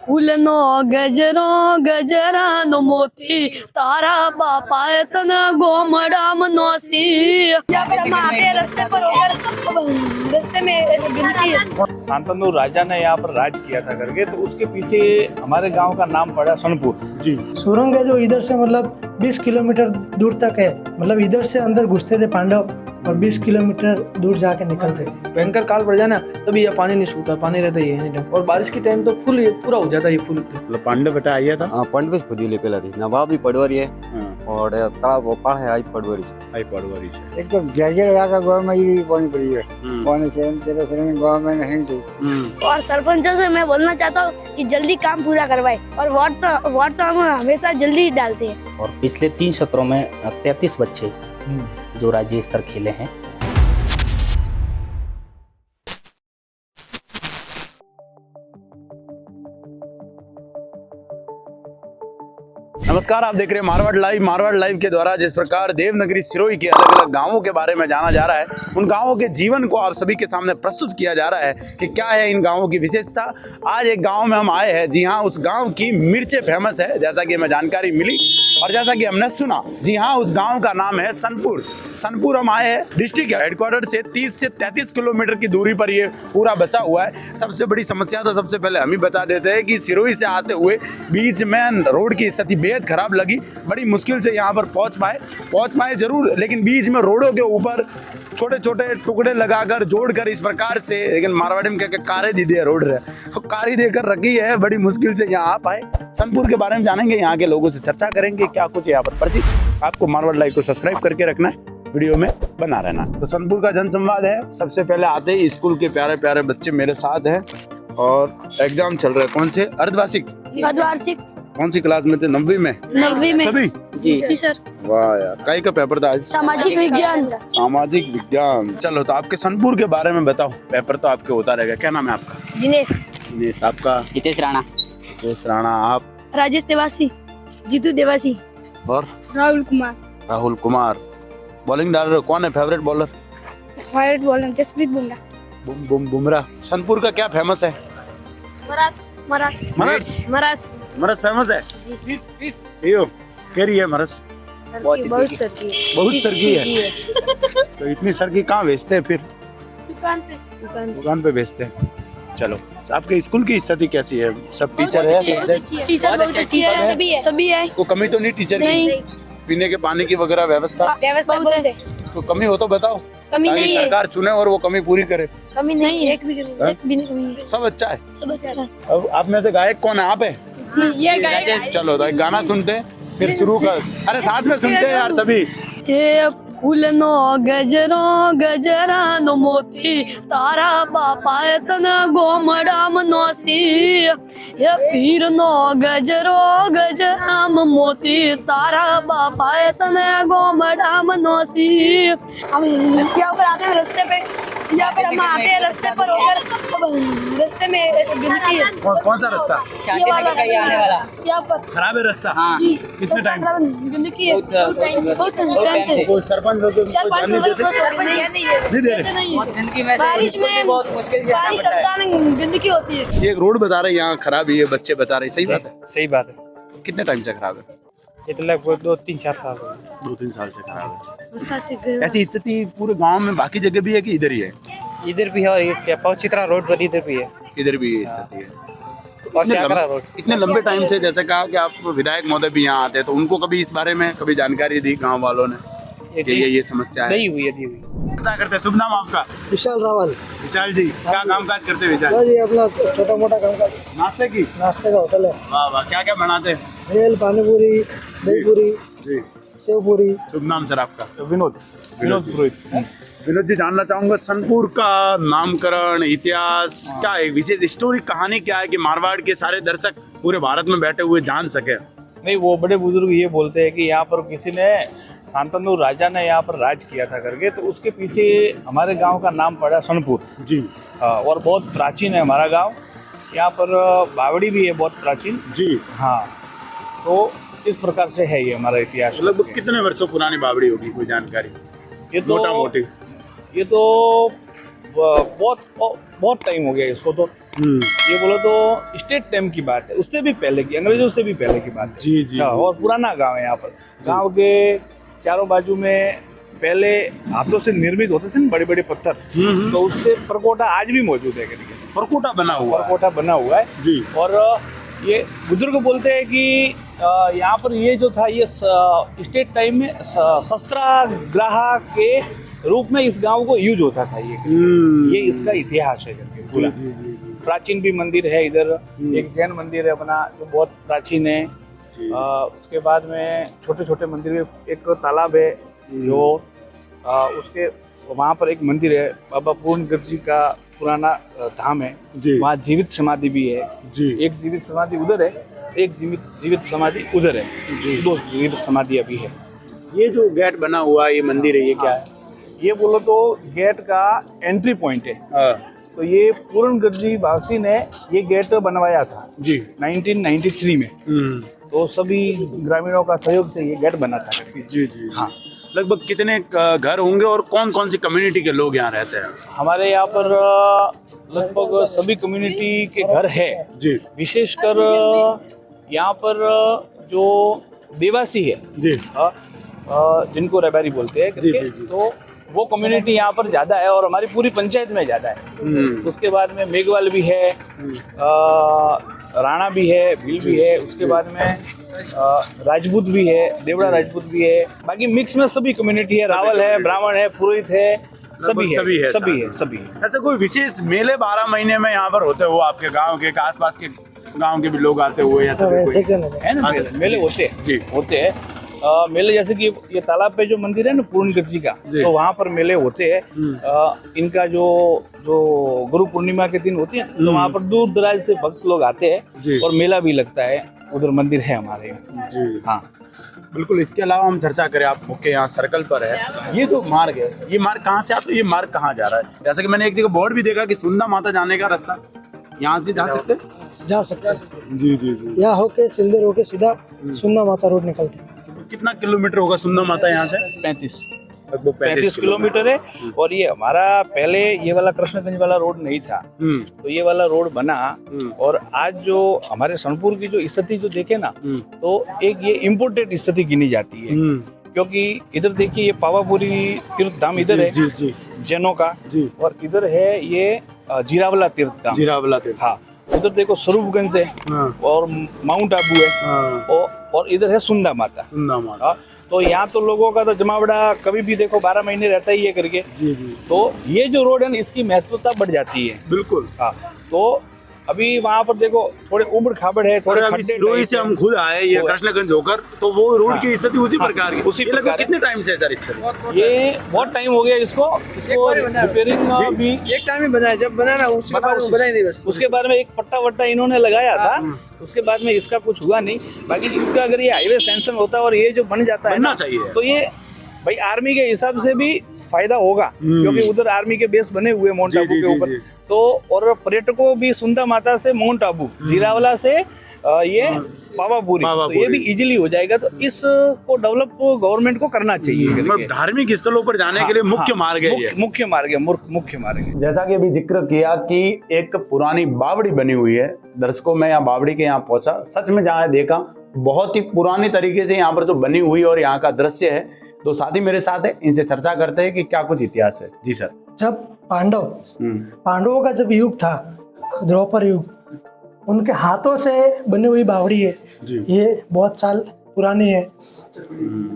ફૂલનો ગજરો ગજરાનો મોતી તારા બાપાએ તને ગોમડામાં નોસી आगे रास्ते पर होकर रास्ते में गिनती है। शांतनु राजा ने यहाँ पर राज किया था करके, तो उसके पीछे हमारे गांव का नाम पड़ा सोनपुर। जी, सुरंग है जो इधर से मतलब 20 किलोमीटर दूर तक है। मतलब इधर से अंदर घुसते थे पांडव और 20 किलोमीटर दूर जाके निकलते थे। भयंकर काल पड़ जाए ना तभी ये पानी नहीं सूखता, पानी रहता ही है टाइम। और बारिश के टाइम तो फुल ये पूरा हो जाता है, ये फुल मतलब पांडव बेटा आया था। हाँ, पंडवे खुदी पेला थी नवाब भी पडवरी है और तलाब गोपाल है आई पडवरी से। आई पड़वारी से। एक तो जर्जर का गाँव में ये पानी पड़ी है, पानी से तेरे से गाँव में नहीं थी। और सरपंचों से मैं बोलना चाहता हूँ कि जल्दी काम पूरा करवाए और वोट तो हम हमेशा जल्दी ही डालते हैं। और पिछले 3 सत्रों में 33 बच्चे जो राज्य स्तर खेले हैं। नमस्कार, आप देख रहे हैं मारवाड़ लाइव। मारवाड़ लाइव के द्वारा जिस प्रकार देवनगरी सिरोही के अलग अलग गांवों के बारे में जाना जा रहा है, उन गांवों के जीवन को आप सभी के सामने प्रस्तुत किया जा रहा है कि क्या है इन गांवों की विशेषता। आज एक गांव में हम आए हैं। जी हाँ, उस गांव की मिर्चें फेमस है, जैसा कि हमें जानकारी मिली और जैसा कि हमने सुना। जी हाँ, उस गाँव का नाम है सनपुर। सनपुर हम आए हैं। डिस्ट्रिक्ट हेडक्वार्टर से 30 से 33 किलोमीटर की दूरी पर ये पूरा बसा हुआ है। सबसे बड़ी समस्या तो सबसे पहले हम ही बता देते हैं कि सिरोही से आते हुए बीच में रोड की स्थिति बेहद खराब लगी। बड़ी मुश्किल से यहाँ पर पहुँच पाए जरूर, लेकिन बीच में रोडों के ऊपर छोटे छोटे टुकड़े लगाकर जोड़कर इस प्रकार से, लेकिन मारवाड़ी में क्या कारे दी दे रोड तो कारी देकर रखी है। बड़ी मुश्किल से यहाँ आ पाए। सनपुर के बारे में जानेंगे, यहाँ के लोगों से चर्चा करेंगे क्या कुछ यहाँ पर परिचित। आपको मारवाड़ लाइव को सब्सक्राइब करके रखना है, वीडियो में बना रहना। तो सनपुर का जनसंवाद है। सबसे पहले आते ही स्कूल के प्यारे प्यारे बच्चे मेरे साथ हैं और एग्जाम चल रहे हैं। कौन से? अर्धवार्षिक। कौन सी क्लास में थे? 9वीं में। 9वीं में सभी? जी सर। वाह यार, कई का पेपर था आज? सामाजिक विज्ञान। सामाजिक विज्ञान। चलो, तो आपके सनपुर के बारे में बताओ। पेपर तो आपके होता रहेगा। क्या नाम है आपका? दिनेश। आपका? हितेश राणा। हितेश राणा। आप? राजेश देवासी। जीतू देवासी। और? राहुल कुमार। बॉलिंग डाल रहे हो? कौन है favourite bowler? Favourite bowler Jasprit Bumrah. Bumrah. Sanpur का क्या फेमस है? मरस फेमस है। यो केरी है मरस। बहुत सरकी है। तो इतनी सरकी कहाँ बेचते हैं फिर? दुकान पे बेचते हैं। चलो, आपके स्कूल की स्थिति कैसी है? सब टीचर है? टीचर बहुत अच्छी है, सभी है। को कमी तो नहीं टीचर की? पीने के पानी की वगैरह व्यवस्था बहुत है। तो कमी हो तो बताओ, कमी ताकि नहीं है। सरकार चुने और वो कमी पूरी करे। कमी नहीं है, एक भी नहीं है। सब अच्छा है। सब अच्छा है। अब आप में से गायक कौन है? आप है? ये गायक। चलो, तो एक गाना सुनते हैं फिर शुरू कर। अरे साथ में सुनते हैं यार सभी। ये फूलनो गजरो गजरानो मोती तारा बापाए तने गोमडाम नोसी ये पीरनो गजरो गजराम मोती तारा बापाए तने गोमडाम नोसी। हम यहाँ पर आते रास्ते पे, यहाँ पर हम आते रास्ते पर होकर रास्ते में गिनती है। कौन सा रास्ता? ये वाला यहाँ पर खराब है रास्ता। हाँ। कितने टाइम? गंदगी है बहुत टाइम से। कोई सरपंच लोग नहीं दे रहे। बारिश में पानी सत्ता में गंदगी होती है। ये एक रोड बता रहे हैं यहाँ खराब ही है, बच्चे बता रहे हैं। सही बात है? सही बात है। कितने टाइम से खराब है? ये तो लगभग 2-3-4 साल हो गए। 2-3 साल से खराब है। ऐसी स्थिति पूरे गांव में बाकी जगह भी है कि इधर ही है? इधर भी है और ये पहुंचित्रा रोड पर इधर भी है। इधर भी ये स्थिति है। और शाकरा रोड। इतने लंबे टाइम से, जैसे कहा कि आप विधायक महोदय भी यहाँ आते हैं, तो उनको कभी इस बारे में कभी जानकारी दी गाँव वालों ने कि ये समस्या है? दी हुई। क्या करते हैं? शुभ नाम आपका? विशाल रावल। विशाल जी, क्या काम काज करते हैं विशाल? जी अपना छोटा मोटा काम का नाश्ते का होटल है। वाह वाह, क्या क्या बनाते हैं? भेल, पानी पूरी, दही पूरी, जी। सेव पूरी। शुभ नाम सर आपका? विनोद पुरोहित। विनोद जी, जानना चाहूंगा सनपुर का नामकरण, इतिहास क्या है, विशेष स्टोरी कहानी क्या है कि मारवाड़ के सारे दर्शक पूरे भारत में बैठे हुए जान सके? नहीं, वो बड़े बुजुर्ग ये बोलते हैं कि यहाँ पर किसी ने, शांतनु राजा ने यहाँ पर राज किया था करके, तो उसके पीछे हमारे गांव का नाम पड़ा सोनपुर। जी। और बहुत प्राचीन है हमारा गांव। यहाँ पर बावड़ी भी है बहुत प्राचीन। जी हाँ, तो इस प्रकार से है ये हमारा इतिहास। लगभग कितने वर्षों पुरानी बावड़ी होगी, कोई जानकारी? ये तो मोटा मोटी ये तो बहुत टाइम हो गया इसको तो। ये बोलो तो स्टेट टाइम की बात है, उससे भी पहले की, अंग्रेजों से भी पहले की बात है। जी, जी, हाँ, और पुराना गांव है यहाँ पर। गांव के चारों बाजू में पहले हाथों से निर्मित होते थे ना बड़े बड़े पत्थर, तो उसके परकोटा आज भी मौजूद है। परकोटा बना हुआ है। परकोटा बना हुआ है जी। और ये बुजुर्ग बोलते हैं कि यहाँ पर ये जो था ये स्टेट टाइम में शस्त्राग्रह के रूप में इस गांव को यूज होता था। ये इसका इतिहास है करके पूरा। प्राचीन भी मंदिर है इधर, एक जैन मंदिर है अपना जो बहुत प्राचीन है। उसके बाद में छोटे छोटे मंदिर है, एक तालाब है जो उसके वहाँ पर एक मंदिर है, बाबा पूर्णगढ़ जी का पुराना धाम है। वहाँ जीवित समाधि भी है। एक जीवित समाधि उधर है, एक जीवित समाधि उधर है। दो जीवित समाधि अभी है। ये जो गेट बना हुआ है, ये मंदिर है, ये क्या है? ये बोलो तो गेट का एंट्री पॉइंट है। तो ये पूर्णगढ़ जी वासी ने ये गेट बनवाया था जी 1993 में। तो सभी ग्रामीणों का सहयोग से ये गेट बना था। जी जी हाँ। लगभग कितने घर होंगे और कौन कौन सी कम्युनिटी के लोग यहाँ रहते हैं? हमारे यहाँ पर लगभग सभी कम्युनिटी के घर है जी। विशेषकर यहाँ पर जो देवासी है जी जिनको रबारी बोलते हैं करके, तो वो कम्युनिटी यहाँ पर ज्यादा है और हमारी पूरी पंचायत में ज्यादा है। उसके बाद में मेघवाल भी है, राणा भी है, भील भी है। उसके बाद में राजपूत भी है, देवड़ा राजपूत भी है। बाकी मिक्स में सभी कम्युनिटी है, रावल है, ब्राह्मण है, पुरोहित है, सभी है। ऐसा कोई विशेष मेले 12 महीने में यहाँ पर होते हो आपके गांव के आसपास के गांव के भी लोग आते हुए? ऐसा कोई है ना? मेले होते हैं जी, होते हैं। मेले जैसे कि ये तालाब पे जो मंदिर है ना पूर्णगढ़ जी का, तो वहाँ पर मेले होते हैं। इनका जो गुरु पूर्णिमा के दिन होती है तो वहाँ पर दूर दराज से भक्त लोग आते हैं और मेला भी लगता है। उधर मंदिर है हमारे यहाँ जी। हाँ बिल्कुल। इसके अलावा हम चर्चा करें, आप मुख्य यहाँ सर्कल पर है, ये जो मार्ग है, ये मार्ग कहाँ से आता है? ये मार्ग कहाँ जा रहा है? जैसे कि मैंने एक जगह बोर्ड भी देखा कि सुंदा माता जाने का रास्ता, यहाँ से जा सकते हैं। जी जी जी। यहाँ होके सिल्दर होके सीधा सुन्ना माता रोड निकलते हैं। कितना किलोमीटर होगा सुंदा माता यहाँ से? 35 किलोमीटर है। और ये हमारा पहले ये वाला कृष्णगंज वाला रोड नहीं था, तो ये वाला रोड बना। और आज जो हमारे सनपुर की जो स्थिति जो देखे ना, तो एक ये इम्पोर्टेड स्थिति गिनी जाती है। क्योंकि इधर देखिए ये पावापुरी तीर्थ धाम इधर है जैनों का, और इधर है ये जीरावला तीर्थ धाम। हाँ, उधर देखो स्वरूपगंज है और माउंट आबू है, और इधर है सुंदा माता। तो यहाँ तो लोगों का तो जमावड़ा कभी भी देखो 12 महीने रहता ही है करके। तो ये जो रोड है ना, इसकी महत्वता बढ़ जाती है। बिल्कुल। हाँ, तो अभी वहाँ पर देखो थोड़े उबड़ खाबड़ है, थोड़े सिरोही से हम खुद आए ये कृष्णगंज होकर, तो वो रोड की स्थिति उसी प्रकार की। उसी प्रकार कितने टाइम से सर इस तरह? ये बहुत टाइम हो गया इसको रिपेयरिंग भी एक टाइम ही बनाया, जब बनाना उसके बाद बनाई नहीं बस। उसके बाद में एक पट्टा वट्टा इन्होंने लगाया था, उसके बाद में इसका कुछ हुआ नहीं। बाकी इसका अगर ये हाईवे सैंक्शन होता और ये जो बन जाता है ना चाहिए, तो ये भाई आर्मी के हिसाब से भी फायदा होगा, क्योंकि उधर आर्मी के बेस बने हुए माउंट आबू के ऊपर। तो और पर्यटकों भी सुंदा माता से माउंट आबू, जीरावला से ये पावापुरी, तो ये भी इजीली हो जाएगा। तो इसको डेवलप गवर्नमेंट को करना चाहिए। धार्मिक स्थलों पर जाने के लिए मुख्य मार्ग है, मुख्य मार्ग है। जैसा कि अभी जिक्र किया कि एक पुरानी बावड़ी बनी हुई है। दर्शकों में यहाँ बावड़ी के यहाँ पहुंचा, सच में जहाँ देखा बहुत ही पुरानी तरीके से यहाँ पर जो बनी हुई और यहाँ का दृश्य है। तो साथी मेरे साथ है, इनसे चर्चा करते हैं कि क्या कुछ इतिहास है। जी सर। जब पांडवों का जब युग था, द्रौपद युग, उनके हाथों से बनी हुई बावड़ी है। ये बहुत साल पुरानी है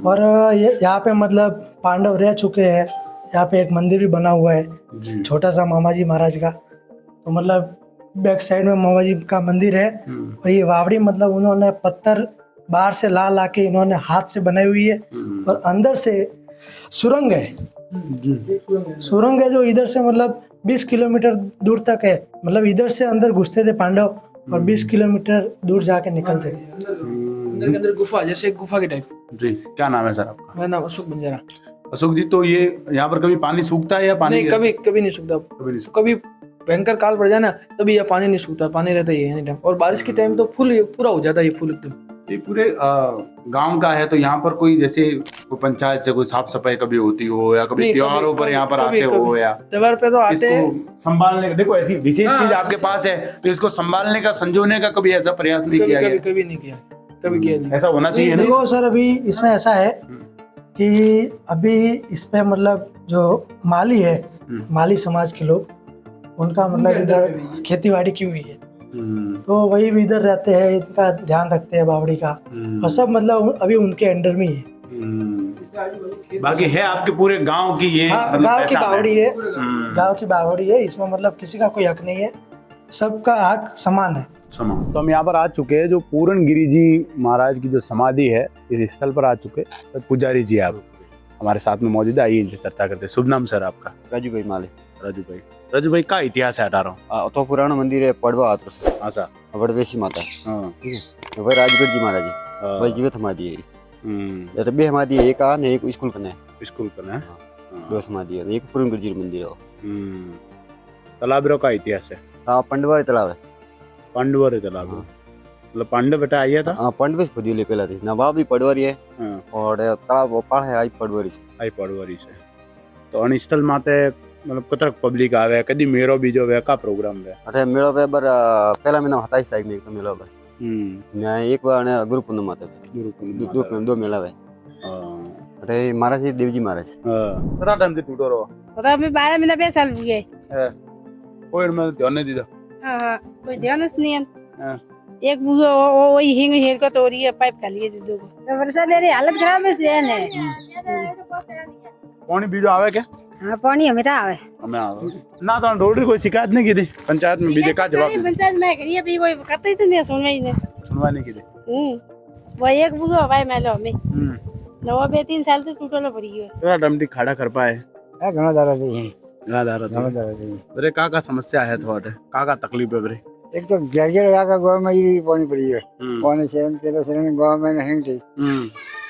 और ये यहाँ पे मतलब पांडव रह चुके हैं। यहाँ पे एक मंदिर भी बना हुआ है छोटा सा, मामा जी महाराज का। तो मतलब बैक साइड में मामा जी का मंदिर है और ये बावड़ी मतलब उन्होंने पत्थर बाहर से ला के इन्होंने हाथ से बनाई हुई है। और अंदर से सुरंग है, सुरंग है जो इधर से मतलब 20 किलोमीटर दूर तक है। मतलब इधर से अंदर घुसते थे पांडव और 20 किलोमीटर दूर जाके निकलते थे। अंदर के अंदर गुफा, जैसे एक गुफा की टाइप। जी, क्या नाम है सर आपका? मेरा नाम अशोक बंजारा। अशोक जी, तो ये यहाँ पर कभी पानी सूखता है या पानी नहीं? कभी नहीं सूखता। कभी भयंकर काल पड़ जाए ना, तभी यह पानी नहीं सूखता, पानी रहता ही है एनी टाइम। और बारिश के टाइम तो फुल पूरा हो जाता है ये फुल एकदम। ये पूरे गांव का है, तो यहाँ पर कोई जैसे कोई पंचायत से कोई साफ सफाई कभी होती हो या कभी नहीं, त्योहारों पर यहाँ पर कभी- आते हो कभी- या त्योहार पे तो आते हैं। इसको संभालने का, देखो ऐसी विशेष हाँ। चीज आपके पास है तो इसको संभालने का, संजोने का कभी ऐसा प्रयास नहीं कभी किया कभी गया? कभी नहीं किया, कभी किया नहीं। ऐसा होना चाहिए ना? देखो सर, अभी इसमें ऐसा है कि अभी इस पे मतलब जो माली है, माली समाज के लोग, उनका मतलब इधर खेती बाड़ी की हुई है, तो वही भी इधर रहते हैं, इनका ध्यान रखते हैं बावड़ी का, और सब मतलब अभी उनके अंडर में ही है। बाकी है आपके पूरे गांव की ये हाँ, मतलब गांव की पहचान है। बावड़ी है, गांव की बावड़ी है, इसमें मतलब किसी का कोई हक नहीं है, सबका हक समान है। तो हम यहाँ पर आ चुके हैं, जो पूरनगिरी जी महाराज की जो समाधि है इस स्थल पर आ चुके हैं। तो पुजारी जी आप हमारे साथ में मौजूद है, आइए इनसे चर्चा करते हैं। शुभ नाम सर आपका? राजू भाई माले। राजू भाई का इतिहास है 18? तो पुराना मंदिर है पड़वा आतरस, हाँ सर। वडवेसी माता, हाँ। ठीक है। तो भाई राजगढ़ जी महाराज है, भाई जीवित समाधि है। या तो बे समाधि है, एक आ ने एक स्कूल करना है, स्कूल करना है। दो समाधि है, एक पूरनगिरी जी मंदिर है। तालाब का इतिहास है? हाँ, पंडवारी तालाब है। पांडवर तालाब, मतलब पांडव बेटा आया था। हाँ, पंडवे से खुदी ले पहला थी, नवाब भी पडवारी है, हाँ। और तालाब पाड़ है आई पडवारी से। आई पड़वारी से। तो अनिष्टल माते मतलब कतरक पब्लिक आवे, कदी मेरो बीजो वे का प्रोग्राम वे? अठे मेलो पे बर पहला महीना 27 तारीख में एक तो मेलो है, न्याय एक बार ने गुरु पूर्णिमा माते गुरु पूर्णिमा दो मेला है। अठे महाराज जी देवजी महाराज। कितना टाइम से टूटो रहो? पता अभी 12 महीना 20 साल हो गए। कोई मैं ध्यान नहीं दीदा। हाँ, कोई ध्यान नहीं है। हाँ। एक वही हिंग हेर को तोड़ी है, पाइप खा लिए दो को। तो वर्षा मेरी हालत खराब है, स्वयं है। पानी बीजो आवे क्या? हाँ, पानी हमें आवे। हमें आवे ना, तो रोड कोई शिकायत नहीं की थी पंचायत में? बीजे का जवाब पंचायत में करिए, अभी कोई करते ही तो नहीं, सुनवाई ही नहीं। सुनवा नहीं की थी। वो एक बुगो भाई मैलो हमें नवा बे 3 साल से टूटलो पड़ी है। थोड़ा डमटी खड़ा कर पाए? घना दारा दी है, याद आ रहा घना था। दारा दी। अरे का समस्या है थोड़े? का तकलीफ है बरे? एक तो घेर का गाँव में ही पानी पड़ी है, पानी से तेरे से गाँव में नहीं थी,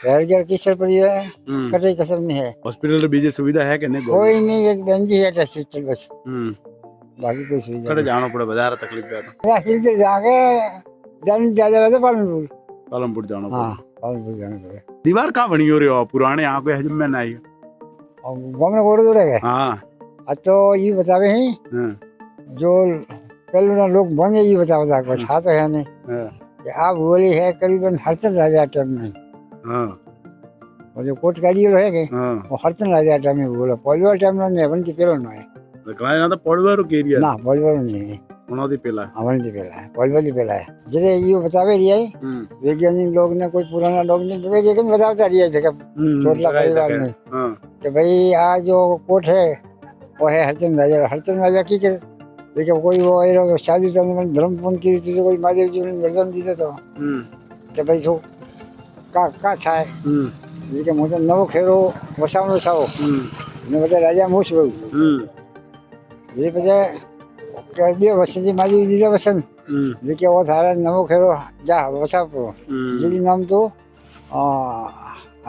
घेर किसर पड़ी है, कटे कसर नहीं है। हॉस्पिटल में बीजे सुविधा है कि नहीं? कोई नहीं, एक बेंजी है टेस्ट बस, बाकी कोई सुविधा करे जाना पड़े बाजार, तकलीफ है तो नहीं। इधर जाके जाने ज्यादा वैसे पालनपुर, पालमपुर जाना हाँ पड़े। पालनपुर जाना पड़े। दीवार कहाँ बनी हो रही हो पुराने? यहाँ कोई हजम में नहीं? और गाँव में गोड़ दूर है। हाँ। अब तो ये बतावे हैं जो पहले ना लोग बने, ये बता कुछ था तो है नहीं कि आप बोली है करीबन हरचंद राजा टाइम में, और जो कोट गाड़ी है के वो हरचंद राजा टाइम में बोला, पॉलिवर टाइम में नहीं, बनती पेलो ना है तो पड़वर एरिया ना, पॉलिवर नहीं है, उन्होंने पेला बनती पेला है, पॉलिवर पेला है। जरे ये बतावे रही है वैज्ञानिक लोग ने, कोई पुराना लोग ने लेकिन बताता रही है जगह छोटला परिवार ने कि भाई आज जो कोट है वो है हरचंद राजा की के, लेकिन कोई वो शादी धर्म पूर्ण की रीति कोई महादेव जी ने वरदान दी तो कि भाई तो का था है, लेकिन मुझे नवो खेरो वसावनो छाओ ने बता राजा मुछ बहु ये बता कह दियो वसंती महादेव जी वसन, लेकिन वो थारा नवो खेरो जा वसापो जी नाम तो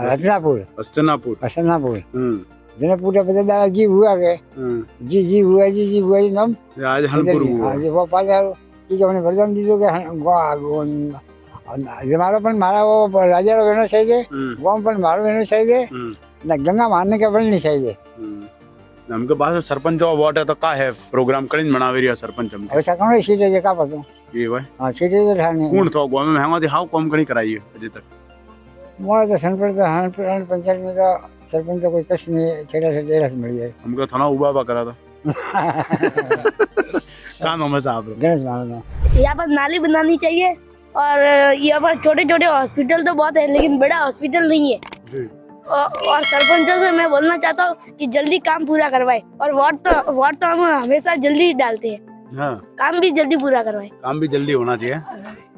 हसनापुर जिन्हें पूरा पता दादा जी हुआ के जी हुआ जी नाम आज हनपुर हुआ। हाँ जी, वो पाजा ठीक है, मैंने वरदान दी तो जमारा पण मारा वो राजा रो वेनो चाहिए, गांव पण मारो वेनो चाहिए ना, गंगा मारने के बल नहीं चाहिए। हमके पास सरपंच अवार्ड है तो का है प्रोग्राम करें बनावे रिया सरपंच हम ऐसा कौन सीट है का पता? ये भाई हां सीट तो ठाने कौन तो गांव में महंगा थी, हाउ कम करी कराई है अजय तक? मोर तो सनपर तो हन पंचायत में तो सरपंच तो कोई कश नहीं, छेड़ा से डेरा से मिली है। हमको थाना उबा करा था कहाँ नाम है साहब? गणेश मानो यहाँ पर नाली बनानी चाहिए, और यहाँ पर छोटे छोटे हॉस्पिटल तो बहुत है लेकिन बड़ा हॉस्पिटल नहीं है। और सरपंचों से मैं बोलना चाहता हूँ कि जल्दी काम पूरा करवाए, और वोट तो हम हमेशा जल्दी डालते हैं, काम भी जल्दी पूरा करवाए। काम भी जल्दी होना चाहिए।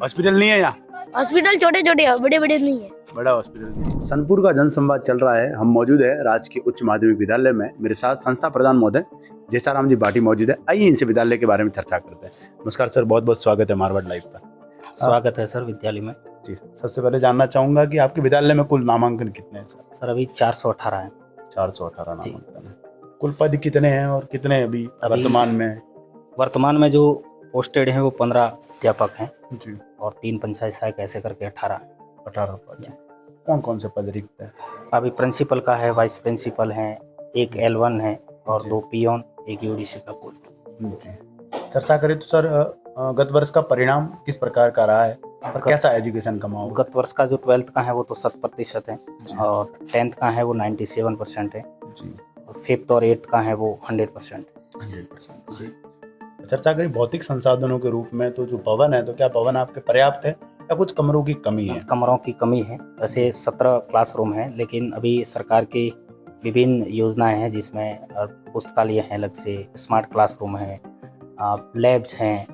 हॉस्पिटल नहीं है यहाँ? हॉस्पिटल छोटे छोटे है, बड़े बड़े नहीं है। बड़ा हॉस्पिटल। सनपुर का जन संवाद चल रहा है, हम मौजूद है राजकीय उच्च माध्यमिक विद्यालय में। मेरे साथ संस्था प्रधान महोदय जयसाराम जी भाटी मौजूद है। आइए इनसे विद्यालय के बारे में चर्चा करते हैं। नमस्कार सर, बहुत बहुत स्वागत है मारवाड़ लाइव पर। स्वागत है सर विद्यालय में। जी, सबसे पहले जानना चाहूंगा कि आपके विद्यालय में कुल नामांकन कितने हैं सर? सर अभी 418 है। 418 नामांकन है। कुल पद कितने हैं और कितने अभी वर्तमान में? वर्तमान में जो पोस्टेड हैं वो 15 अध्यापक हैं जी, और 3 पंचायत सहायक ऐसे करके 18। 18 पद। कौन कौन से पद रिक्त है? अभी प्रिंसिपल का है, वाइस प्रिंसिपल है, एक L1 है और 2 पियोन, एक यूडीसी का पोस्ट। जी। चर्चा करें तो सर गत वर्ष का परिणाम किस प्रकार का रहा है और कैसा एजुकेशन का माहौल? गत वर्ष का जो 12th का है वो तो 100% है और 10th का है वो 97% है जी। और 5th और 8th का है वो 100%। 100% जी। चर्चा करें भौतिक संसाधनों के रूप में तो जो भवन है, तो क्या भवन आपके पर्याप्त है या कुछ कमरों की कमी है? कमरों की कमी है। वैसे 17 क्लासरूम है, लेकिन अभी सरकार की विभिन्न योजनाएं हैं जिसमें पुस्तकालय है, अलग से स्मार्ट क्लासरूम है, लैब्स हैं,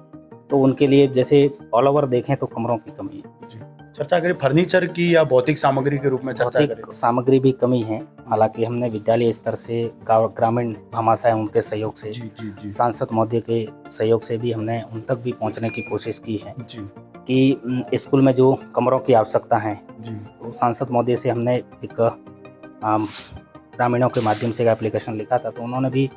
तो उनके लिए जैसे ऑल ओवर देखें तो कमरों की कमी है। जी। चर्चा करें फर्नीचर की या भौतिक सामग्री के रूप में चर्चा करें? भौतिक सामग्री भी कमी है। हालांकि हमने विद्यालय स्तर से ग्रामीण भामाशाह है उनके सहयोग से, जी जी जी सांसद महोदय के सहयोग से भी हमने उन तक भी पहुंचने की कोशिश की है जी कि स्कूल में जो कमरों की आवश्यकता है, जी तो सांसद महोदय से हमने एक ग्रामीणों के माध्यम से एप्लीकेशन लिखा था, तो उन्होंने भी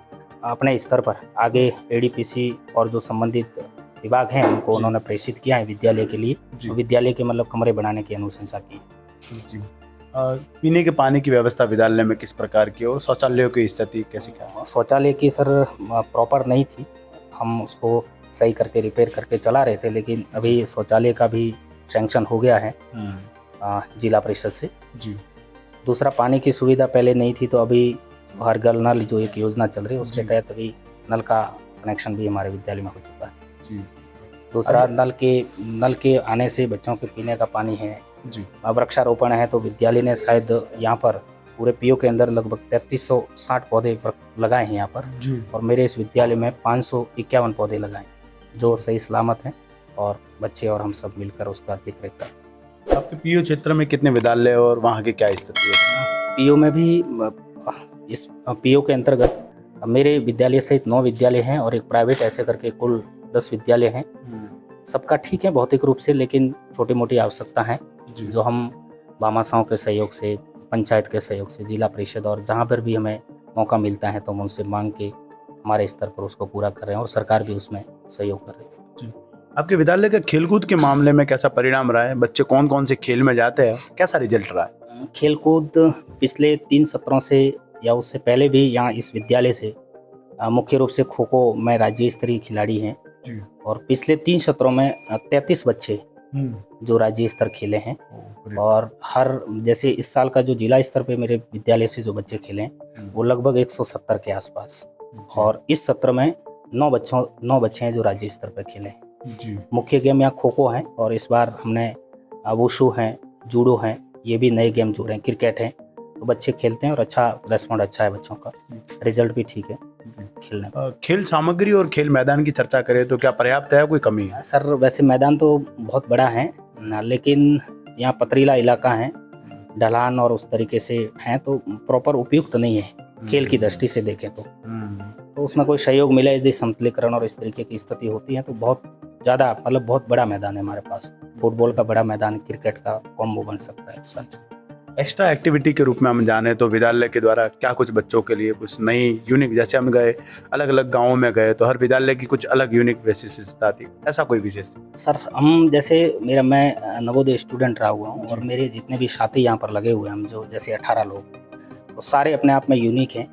अपने स्तर पर आगे ADPC और जो संबंधित विभाग हैं उनको उन्होंने प्रेषित किया है विद्यालय के लिए, तो विद्यालय के मतलब कमरे बनाने की अनुशंसा की। जी। पीने के पानी की व्यवस्था विद्यालय में किस प्रकार की और शौचालयों की स्थिति कैसी क्या है? शौचालय की सर प्रॉपर नहीं थी, हम उसको सही करके रिपेयर करके चला रहे थे, लेकिन अभी शौचालय का भी सैंक्शन हो गया है जिला परिषद से। जी। दूसरा, पानी की सुविधा पहले नहीं थी, तो अभी हर घर नल जो एक योजना चल रही है उसके तहत अभी नल का कनेक्शन भी हमारे विद्यालय में हो चुका है। जी। दूसरा, नल के आने से बच्चों के पीने का पानी है। जी। वृक्षारोपण है, तो विद्यालय ने शायद यहाँ पर पूरे पीओ के अंदर लगभग 3360 पौधे लगाए हैं यहाँ पर, और मेरे इस विद्यालय में 551 पौधे लगाए जो सही सलामत हैं, और बच्चे और हम सब मिलकर उसका देख रेख कर। आपके पीओ क्षेत्र में कितने विद्यालय और वहाँ की क्या स्थिति है? पीओ में भी इस पीओ के अंतर्गत मेरे विद्यालय सहित 9 विद्यालय हैं और एक प्राइवेट, ऐसे करके कुल 10 विद्यालय हैं। सबका ठीक है भौतिक रूप से, लेकिन छोटी मोटी आवश्यकता है जो हम भामाशाहों के सहयोग से, पंचायत के सहयोग से, जिला परिषद और जहाँ पर भी हमें मौका मिलता है तो हम उनसे मांग के हमारे स्तर पर उसको पूरा कर रहे हैं, और सरकार भी उसमें सहयोग कर रही है। आपके विद्यालय के खेलकूद के मामले में कैसा परिणाम रहा है? बच्चे कौन कौन से खेल में जाते हैं, कैसा रिजल्ट रहा है? खेलकूद पिछले 3 सत्रों से या उससे पहले भी यहाँ इस विद्यालय से मुख्य रूप से खो खो में राज्य स्तरीय खिलाड़ी हैं, और पिछले 3 सत्रों में 33 बच्चे जो राज्य स्तर खेले हैं, और हर जैसे इस साल का जो जिला स्तर पे मेरे विद्यालय से जो बच्चे खेले हैं वो लगभग 170 के आसपास, और इस सत्र में 9 बच्चे हैं जो राज्य स्तर पर खेले हैं। मुख्य गेम यहाँ खो खो है, और इस बार हमने वुशु हैं, जूडो हैं, ये भी नए गेम जुड़े हैं, क्रिकेट है, तो बच्चे खेलते हैं और अच्छा रेस्पॉन्ड अच्छा है बच्चों का, रिजल्ट भी ठीक है खेलने का। खेल सामग्री और खेल मैदान की चर्चा करें तो क्या पर्याप्त है, कोई कमी है? सर वैसे मैदान तो बहुत बड़ा है ना, लेकिन यहाँ पथरीला इलाका है, ढलान और उस तरीके से हैं, तो प्रॉपर उपयुक्त नहीं है खेल की दृष्टि से देखें तो उसमें कोई सहयोग मिले, यदि समतलीकरण और इस तरीके की स्थिति होती है तो बहुत ज़्यादा, मतलब बहुत बड़ा मैदान है हमारे पास, फुटबॉल का बड़ा मैदान, क्रिकेट का कॉम्बो बन सकता है सर। एक्स्ट्रा एक्टिविटी के रूप में हम जाने तो विद्यालय के द्वारा क्या कुछ बच्चों के लिए कुछ नई यूनिक, जैसे हम गए अलग अलग गांवों में गए तो हर विद्यालय की कुछ अलग यूनिक विशेषता थी, ऐसा कोई विशेष? सर हम जैसे मैं नवोदय स्टूडेंट रहा हुआ हूँ, और मेरे जितने भी साथी यहाँ पर लगे हुए हैं, हम जो जैसे 18 लोग, तो सारे अपने आप में यूनिक हैं,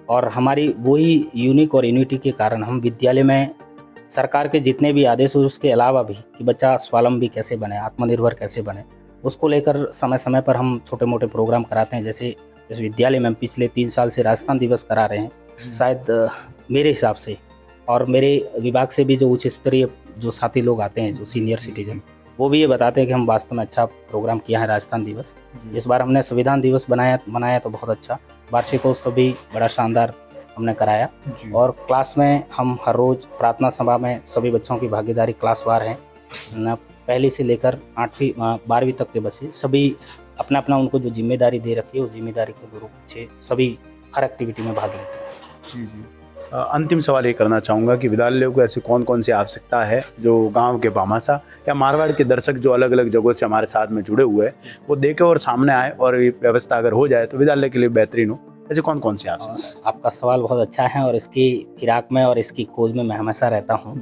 और हमारी वही यूनिक और यूनिटी के कारण हम विद्यालय में सरकार के जितने भी आदेश हो उसके अलावा भी कि बच्चा स्वावलंबी कैसे बने, आत्मनिर्भर कैसे बने, उसको लेकर समय समय पर हम छोटे मोटे प्रोग्राम कराते हैं। जैसे इस विद्यालय में हम पिछले 3 साल से राजस्थान दिवस करा रहे हैं, शायद मेरे हिसाब से, और मेरे विभाग से भी जो उच्च स्तरीय जो साथी लोग आते हैं, जो सीनियर सिटीजन, वो भी ये बताते हैं कि हम वास्तव में अच्छा प्रोग्राम किया है राजस्थान दिवस। इस बार हमने संविधान दिवस मनाया तो बहुत अच्छा, वार्षिकोत्सव भी बड़ा शानदार हमने कराया, और क्लास में हम हर रोज़ प्रार्थना सभा में सभी बच्चों की भागीदारी क्लासवार है न, पहली से लेकर 8वीं 12वीं तक के बच्चे सभी अपना अपना उनको जो जिम्मेदारी दे रखी है उस जिम्मेदारी के अनुरूप बच्चे सभी हर एक्टिविटी में भाग लेते हैं। जी जी। अंतिम सवाल ये करना चाहूँगा कि विद्यालयों को ऐसी कौन कौन सी आवश्यकता है जो गांव के भामाशाह या मारवाड़ के दर्शक जो अलग अलग जगहों से हमारे साथ में जुड़े हुए हैं वो देखें और सामने आए, और ये व्यवस्था अगर हो जाए तो विद्यालय के लिए बेहतरीन हो, ऐसे कौन कौन सी आवश्यकता? आपका सवाल बहुत अच्छा है, और इसकी फिराक में और इसकी खोज में मैं हमेशा रहता हूँ।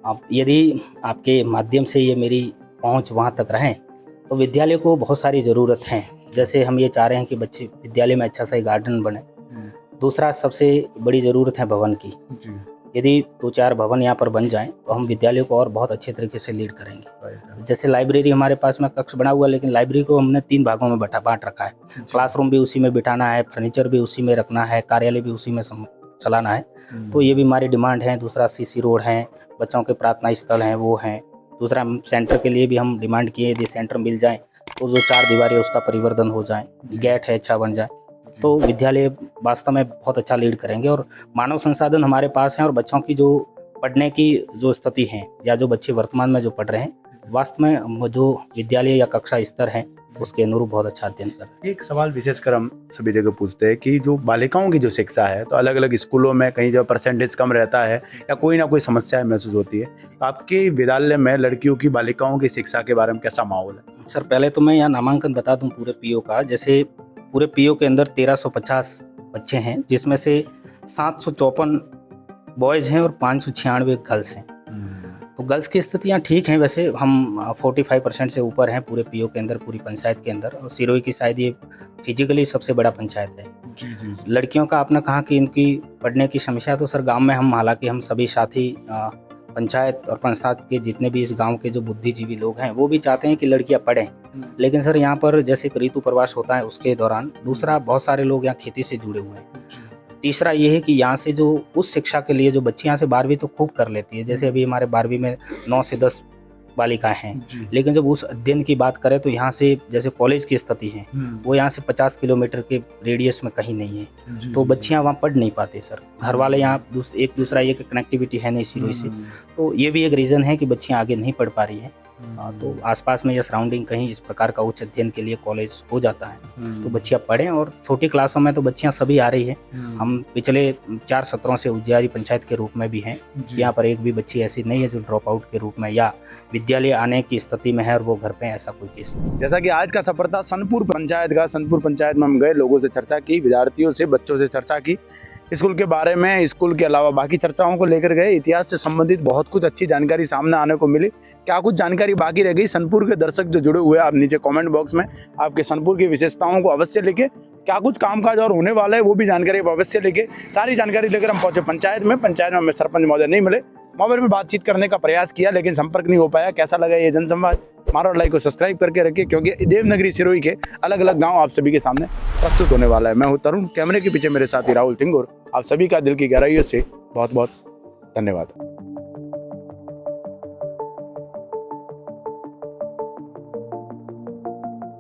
आप यदि आपके माध्यम से ये मेरी पहुँच वहाँ तक रहे तो विद्यालय को बहुत सारी ज़रूरत है। जैसे हम ये चाह रहे हैं कि बच्चे विद्यालय में अच्छा सा गार्डन बने। दूसरा सबसे बड़ी ज़रूरत है भवन की। यदि 2-4 भवन यहाँ पर बन जाएं तो हम विद्यालय को और बहुत अच्छे तरीके से लीड करेंगे। जैसे लाइब्रेरी हमारे पास में कक्ष बना हुआ है, लेकिन लाइब्रेरी को हमने 3 भागों में बांट रखा है। क्लासरूम भी उसी में बिठाना है, फर्नीचर भी उसी में रखना है, कार्यालय भी उसी में चलाना है। तो ये भी हमारी डिमांड है। दूसरा सीसी रोड है, बच्चों के प्रार्थना स्थल हैं वो हैं। दूसरा सेंटर के लिए भी हम डिमांड किए, यदि सेंटर मिल जाए तो जो 4 दीवारें उसका परिवर्तन हो जाए, गेट है अच्छा बन जाए, तो विद्यालय वास्तव में बहुत अच्छा लीड करेंगे। और मानव संसाधन हमारे पास हैं और बच्चों की जो पढ़ने की जो स्थिति है या जो बच्चे वर्तमान में जो पढ़ रहे हैं, वास्तव में जो विद्यालय या कक्षा स्तर है उसके अनुरूप बहुत अच्छा अध्ययन कर रहे हैं। एक सवाल विशेषकर हम सभी जगह पूछते हैं कि जो बालिकाओं की जो शिक्षा है, तो अलग अलग स्कूलों में कहीं जो परसेंटेज कम रहता है या कोई ना कोई समस्याएं महसूस होती है, तो आपके विद्यालय में लड़कियों की बालिकाओं की शिक्षा के बारे में कैसा माहौल है? सर पहले तो मैं यहाँ नामांकन बता दूँ पूरे पीओ का। जैसे पूरे पीओ के अंदर 1350 बच्चे हैं, जिसमें से 754 बॉयज़ हैं और 596 गर्ल्स हैं। तो गर्ल्स की स्थितियाँ ठीक हैं, वैसे हम 45% से ऊपर हैं पूरे पीओ के अंदर, पूरी पंचायत के अंदर। और सिरोही की शायद ये फिजिकली सबसे बड़ा पंचायत है। लड़कियों का आपने कहा कि इनकी पढ़ने की समस्या, तो सर गांव में हम हालांकि हम सभी साथी पंचायत और पंचायत के जितने भी इस गांव के जो बुद्धिजीवी लोग हैं वो भी चाहते हैं कि लड़कियां पढ़ें, लेकिन सर यहाँ पर जैसे ऋतु प्रवास होता है उसके दौरान, दूसरा बहुत सारे लोग यहाँ खेती से जुड़े हुए हैं। तीसरा ये है कि यहाँ से जो उस शिक्षा के लिए जो बच्चे यहाँ से 12वीं तो खूब कर लेती है, जैसे अभी हमारे 12वीं में 9 से 10 बालिकाएं हैं, लेकिन जब उस अध्ययन की बात करें तो यहाँ से जैसे कॉलेज की स्थिति है वो यहाँ से 50 किलोमीटर के रेडियस में कहीं नहीं है, तो बच्चियाँ वहाँ पढ़ नहीं पाते सर। घर वाले यहाँ एक दूसरा ये कनेक्टिविटी है नहीं सिरोही से, तो ये भी एक रीज़न है कि बच्चियाँ आगे नहीं पढ़ पा रही हैं। तो आसपास में या सराउंडिंग कहीं इस प्रकार का उच्च अध्ययन के लिए कॉलेज हो जाता है तो बच्चियाँ पढ़ें। और छोटी क्लासों में तो बच्चियाँ सभी आ रही है। हम पिछले 4 सत्रों से उज्जैरी पंचायत के रूप में भी हैं, यहाँ पर एक भी बच्ची ऐसी नहीं है जो ड्रॉप आउट के रूप में या विद्यालय आने की स्थिति में है और वो घर पे ऐसा कोई केस नहीं। जैसा कि आज का सफर था सनपुर पंचायत का। सनपुर पंचायत में हम गए, लोगों से चर्चा की, विद्यार्थियों से, बच्चों से चर्चा की, स्कूल के बारे में, स्कूल के अलावा बाकी चर्चाओं को लेकर गए। इतिहास से संबंधित बहुत कुछ अच्छी जानकारी सामने आने को मिली। क्या कुछ जानकारी बाकी रह गई, सनपुर के दर्शक जो जुड़े हुए हैं, आप नीचे कमेंट बॉक्स में आपके सनपुर की विशेषताओं को अवश्य लिखे। क्या कुछ कामकाज और होने वाला है वो भी जानकारी अवश्य लिखे। सारी जानकारी लेकर हम पहुंचे पंचायत में। पंचायत में हमें सरपंच महोदय नहीं मिले, मोबाइल में बातचीत करने का प्रयास किया लेकिन संपर्क नहीं हो पाया। कैसा लगा ये जनसंवाद? मारवाड़ लाइव को सब्सक्राइब करके रखिए, क्योंकि देवनगरी सिरोही के अलग अलग गांव आप सभी के सामने प्रस्तुत होने वाला है। मैं हूं तरुण, कैमरे के पीछे मेरे साथी राहुल टिंगोर। आप सभी का दिल की गहराइयों से बहुत बहुत धन्यवाद।